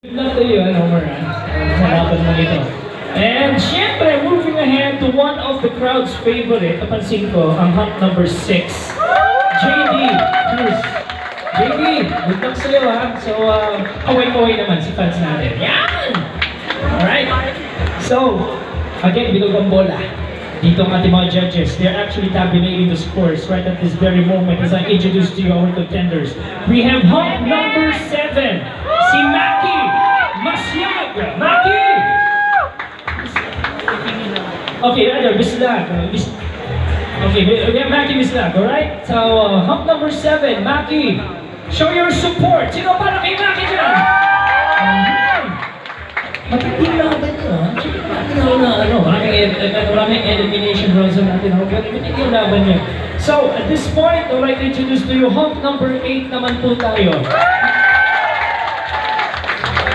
Good luck to you, Homer, sa laban mo ito. And syempre, moving ahead to one of the crowd's favorite, napansin ko, ang hunk number 6, JD Cruz. JD, good luck sa'yo ha. So, kaway-kaway naman si fans natin. Yan! Alright. So, again, bilog ang bola. Dito ang ating mga judges, they're actually tabulating the scores right at this very moment as I introduce to you our contenders. We have hunk number 7, si Maki Masyag. Maki! Okay, rather, Mislag. Okay, we have Maki Mislag, alright? So, hunk number 7, Maki, show your support. Sino para kay Maki dyan? Matinding laban nyo, ha? Maraming elimination rounds na natin, ha? Matinding laban nyo. So, at this point, I'd like to introduce to you hunk number 8 naman po tayo.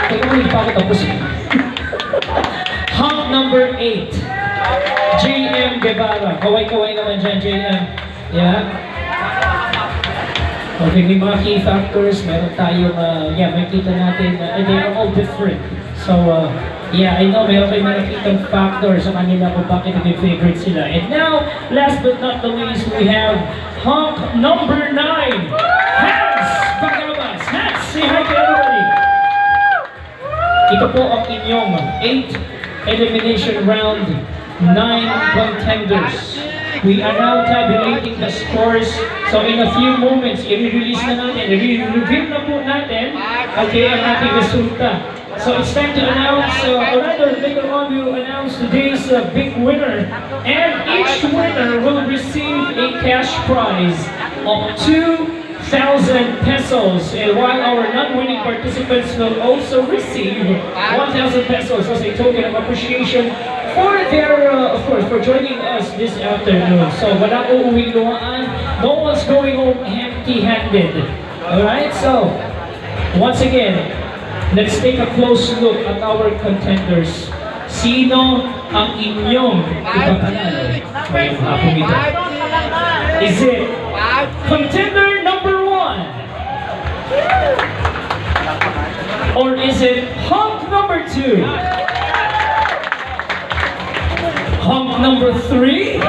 Teka mo, hindi pa ako tapos. Hunk number 8, JM Guevara. Kaway-kaway naman dyan, JM. Yeah? Okay, may mga key factors. Meron tayong, makikita natin, they are all different. So, yeah, I know meron kayo nakikitang factors sa kanila kung bakit naging favorite sila. And now, last but not the least, we have hunk number 9, Hans Pagabas. Hans, say hi to everybody. Ito po ang inyong 8 elimination round 9 contenders. We are now tabulating the scores. So in a few moments, i-release na natin, i-reveal na po natin, okay, ang ating resulta. So it's time to announce, or rather later on we will announce today's big winner. And each winner will receive a cash prize of 2,000 pesos. And while our non-winning participants will also receive 1,000 pesos as a token of appreciation for their, of course, for joining us this afternoon. So wala uuwing luhaan, no one's going home empty-handed. Alright, so once again, let's take a close look at our contenders. Sino ang inyong ipapanalo ngayong hapon ito? Is it contender number 1? Or is it hunk number 2? Hunk number 3?